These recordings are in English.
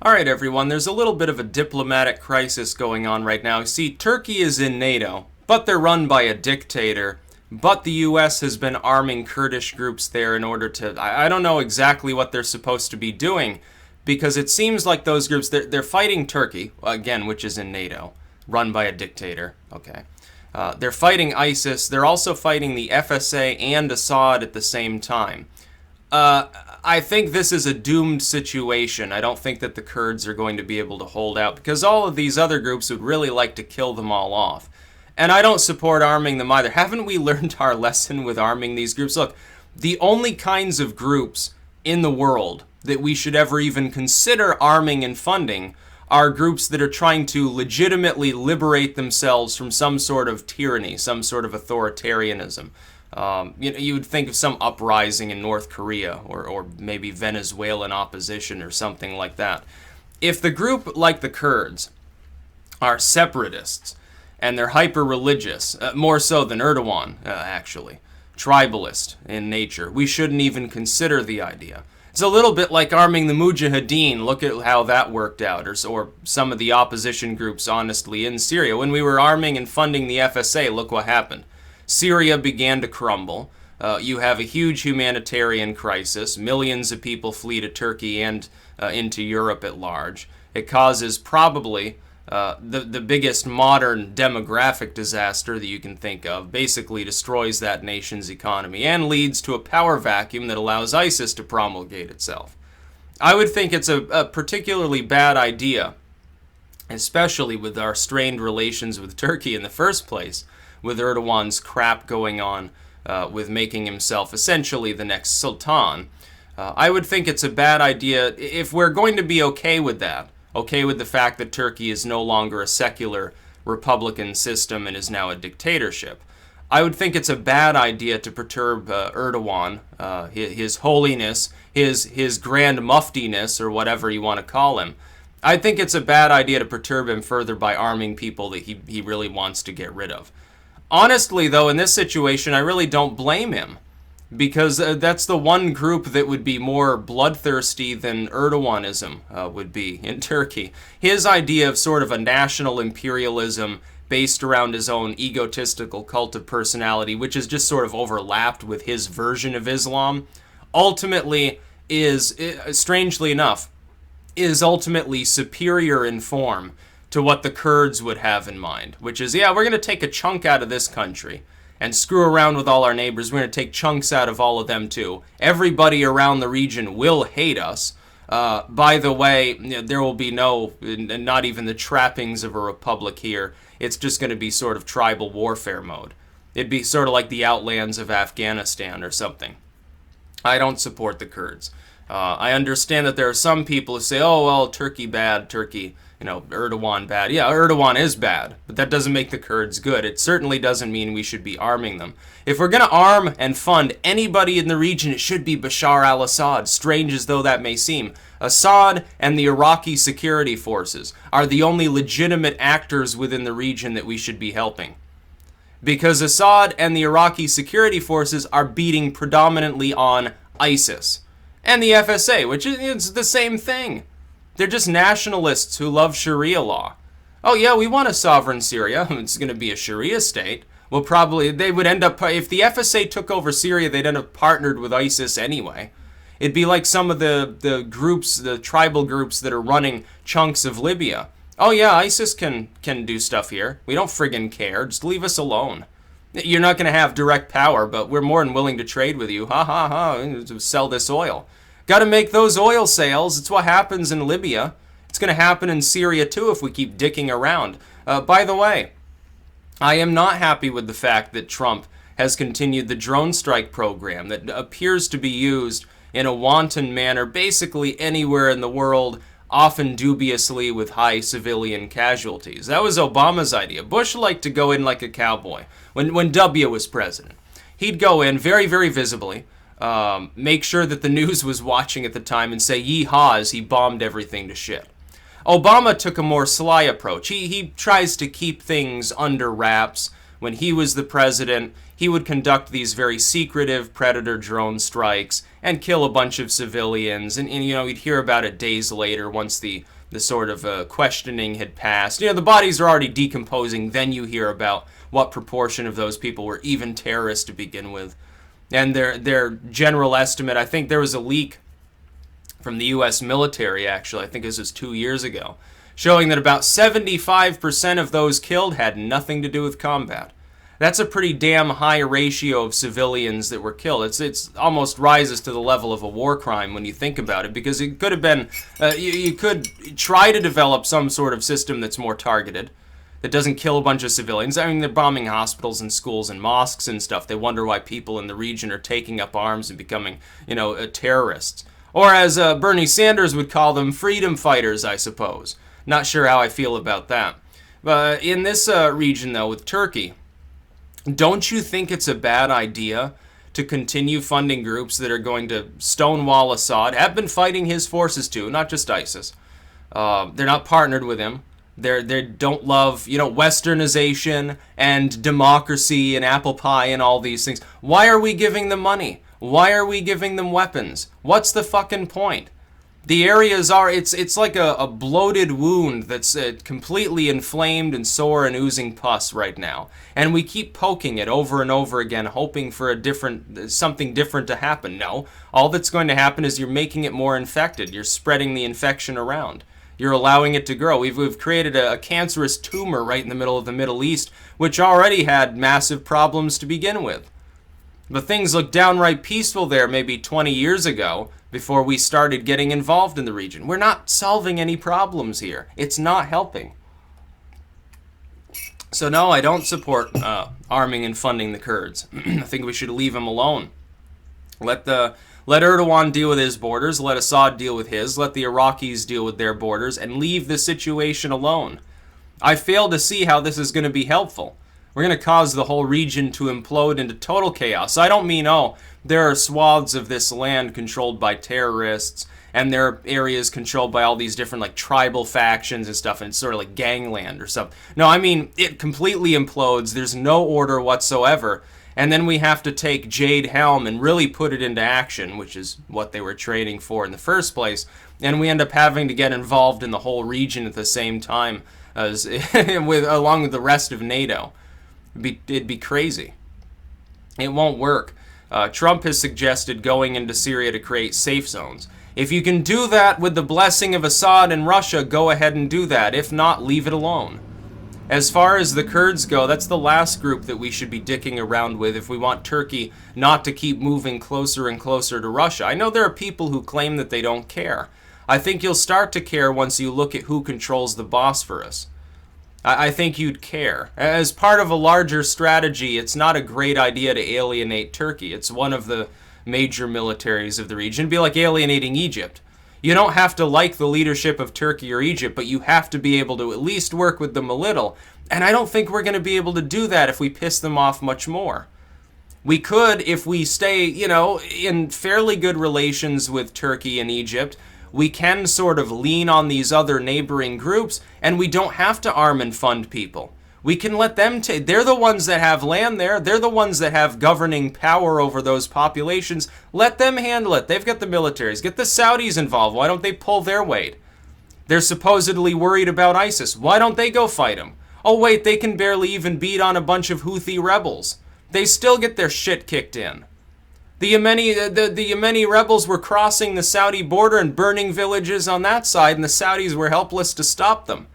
All right, everyone, there's a little bit of a diplomatic crisis going on right now. See, Turkey is in NATO, but they're run by a dictator. But the U.S. has been arming Kurdish groups there in order to... I don't know exactly what they're supposed to be doing, because it seems like those groups, they're fighting Turkey, again, which is in NATO, run by a dictator. Okay. They're fighting ISIS. They're also fighting the FSA and Assad at the same time. I think this is a doomed situation. I don't think that the Kurds are going to be able to hold out because all of these other groups would really like to kill them all off. And I don't support arming them either. Haven't we learned our lesson with arming these groups? Look, the only kinds of groups in the world that we should ever even consider arming and funding are groups that are trying to legitimately liberate themselves from some sort of tyranny, some sort of authoritarianism. You would think of some uprising in North Korea or maybe Venezuelan opposition or something like that. If the group like the Kurds are separatists and they're hyper-religious, more so than Erdogan, actually, tribalist in nature, we shouldn't even consider the idea. It's a little bit like arming the Mujahideen. Look at how that worked out, or some of the opposition groups, honestly, in Syria. When we were arming and funding the FSA, look what happened. Syria began to crumble. You have a huge humanitarian crisis. Millions of people flee to Turkey and into Europe at large. It causes probably the biggest modern demographic disaster that you can think of. Basically destroys that nation's economy and leads to a power vacuum that allows ISIS to promulgate itself. I would think it's a particularly bad idea, especially with our strained relations with Turkey in the first place, with Erdogan's crap going on with making himself essentially the next sultan. I would think it's a bad idea if we're going to be okay with that, okay with the fact that Turkey is no longer a secular republican system and is now a dictatorship. I would think it's a bad idea to perturb Erdogan, his holiness, his grand muftiness, or whatever you want to call him. I think it's a bad idea to perturb him further by arming people that he really wants to get rid of. Honestly, though, in this situation, I really don't blame him, because that's the one group that would be more bloodthirsty than Erdoganism would be in Turkey. His idea of sort of a national imperialism based around his own egotistical cult of personality, which is just sort of overlapped with his version of Islam, ultimately is, strangely enough, is ultimately superior in form to what the Kurds would have in mind, which is, yeah, we're going to take a chunk out of this country and screw around with all our neighbors. We're going to take chunks out of all of them too. Everybody around the region will hate us. By the way, there will be not even the trappings of a republic here. It's just going to be sort of tribal warfare mode. It'd be sort of like the outlands of Afghanistan or something. I don't support the Kurds. I understand that there are some people who say, oh, well, Turkey bad, Turkey, Erdogan bad. Yeah, Erdogan is bad, but that doesn't make the Kurds good. It certainly doesn't mean we should be arming them. If we're going to arm and fund anybody in the region, it should be Bashar al-Assad, strange as though that may seem. Assad and the Iraqi security forces are the only legitimate actors within the region that we should be helping. Because Assad and the Iraqi security forces are beating predominantly on ISIS. And the FSA, which is the same thing. They're just nationalists who love Sharia law. Oh yeah, we want a sovereign Syria. It's going to be a Sharia state. Well, probably they would end up, if the FSA took over Syria, they'd end up partnered with ISIS anyway. It'd be like some of the groups, the tribal groups that are running chunks of Libya. Oh yeah, ISIS can do stuff here. We don't friggin' care. Just leave us alone. You're not going to have direct power, but we're more than willing to trade with you. Ha ha ha, to sell this oil. Got to make those oil sales. It's what happens in Libya. It's going to happen in Syria too if we keep dicking around. By the way, I am not happy with the fact that Trump has continued the drone strike program that appears to be used in a wanton manner basically anywhere in the world, often dubiously with high civilian casualties. That was Obama's idea. Bush liked to go in like a cowboy when W was president. He'd go in very, very visibly, make sure that the news was watching at the time and say yeehaw as he bombed everything to shit. Obama took a more sly approach. He tries to keep things under wraps when he was the president, he would conduct these very secretive predator drone strikes and kill a bunch of civilians. And you know, you'd hear about it days later once the sort of questioning had passed. You know, the bodies are already decomposing. Then you hear about what proportion of those people were even terrorists to begin with. And their general estimate, I think there was a leak from the U.S. military, actually, I think this was 2 years ago, showing that about 75% of those killed had nothing to do with combat. That's a pretty damn high ratio of civilians that were killed. It's almost rises to the level of a war crime when you think about it, because it could have been, you could try to develop some sort of system that's more targeted, that doesn't kill a bunch of civilians. I mean, they're bombing hospitals and schools and mosques and stuff. They wonder why people in the region are taking up arms and becoming, you know, terrorists. Or as Bernie Sanders would call them, freedom fighters, I suppose. Not sure how I feel about that. But in this region, though, with Turkey, don't you think it's a bad idea to continue funding groups that are going to stonewall Assad? Have been fighting his forces too, not just ISIS. They're not partnered with him. They don't love, you know, westernization and democracy and apple pie and all these things. Why are we giving them money? Why are we giving them weapons? What's the fucking point? The areas are, it's like a bloated wound that's completely inflamed and sore and oozing pus right now. And we keep poking it over and over again, hoping for something different to happen. No, all that's going to happen is you're making it more infected. You're spreading the infection around. You're allowing it to grow. We've created a cancerous tumor right in the middle of the Middle East, which already had massive problems to begin with. But things looked downright peaceful there maybe 20 years ago before we started getting involved in the region. We're not solving any problems here. It's not helping. So no, I don't support arming and funding the Kurds. I think we should leave them alone. Let Erdogan deal with his borders, let Assad deal with his, let the Iraqis deal with their borders, and leave the situation alone. I fail to see how this is going to be helpful. We're going to cause the whole region to implode into total chaos. I don't mean, oh, there are swaths of this land controlled by terrorists, and there are areas controlled by all these different, like, tribal factions and stuff, and it's sort of like gangland or something. No, I mean, it completely implodes. There's no order whatsoever. And then we have to take Jade Helm and really put it into action, which is what they were training for in the first place. And we end up having to get involved in the whole region at the same time, as along with the rest of NATO. It'd be crazy. It won't work. Trump has suggested going into Syria to create safe zones. If you can do that with the blessing of Assad and Russia, go ahead and do that. If not, leave it alone. As far as the Kurds go, that's the last group that we should be dicking around with if we want Turkey not to keep moving closer and closer to Russia. I know there are people who claim that they don't care. I think you'll start to care once you look at who controls the Bosphorus. I think you'd care. As part of a larger strategy, it's not a great idea to alienate Turkey. It's one of the major militaries of the region. It'd be like alienating Egypt. You don't have to like the leadership of Turkey or Egypt, but you have to be able to at least work with them a little. And I don't think we're going to be able to do that if we piss them off much more. We could if we stay, you know, in fairly good relations with Turkey and Egypt. We can sort of lean on these other neighboring groups, and we don't have to arm and fund people. We can let them take, they're the ones that have land there, they're the ones that have governing power over those populations. Let them handle it. They've got the militaries. Get the Saudis involved. Why don't they pull their weight? They're supposedly worried about ISIS. Why don't they go fight them? Oh wait, they can barely even beat on a bunch of Houthi rebels. They still get their shit kicked in. The Yemeni rebels were crossing the Saudi border and burning villages on that side, and the Saudis were helpless to stop them.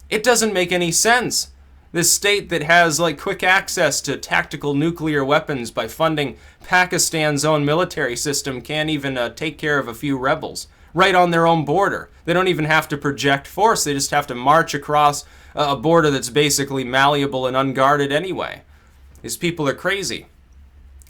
It doesn't make any sense. This state that has like quick access to tactical nuclear weapons by funding Pakistan's own military system can't even take care of a few rebels right on their own border. They don't even have to project force. They just have to march across a border that's basically malleable and unguarded anyway. These people are crazy.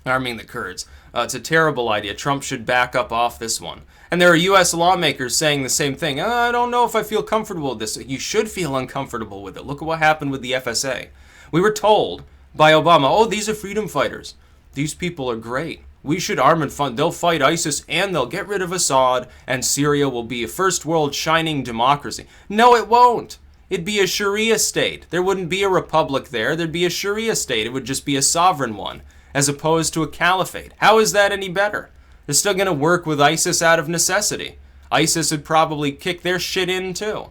Arming the Kurds. It's a terrible idea. Trump should back up off this one. And there are U.S. lawmakers saying the same thing. I don't know if I feel comfortable with this. You should feel uncomfortable with it. Look at what happened with the FSA. We were told by Obama, oh, these are freedom fighters. These people are great. We should arm and fund. They'll fight ISIS and they'll get rid of Assad and Syria will be a first world shining democracy. No, it won't. It'd be a Sharia state. There wouldn't be a republic there. There'd be a Sharia state. It would just be a sovereign one, as opposed to a caliphate. How is that any better? They're still going to work with ISIS out of necessity. ISIS would probably kick their shit in too.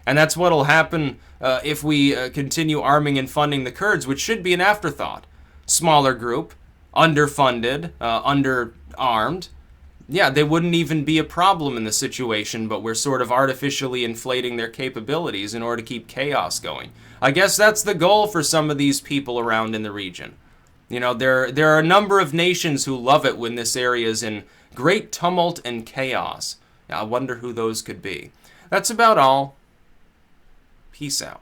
And that's what'll happen if we continue arming and funding the Kurds, which should be an afterthought. Smaller group, underfunded, underarmed. Yeah, they wouldn't even be a problem in the situation, but we're sort of artificially inflating their capabilities in order to keep chaos going. I guess that's the goal for some of these people around in the region. You know, there are a number of nations who love it when this area is in great tumult and chaos. I wonder who those could be. That's about all. Peace out.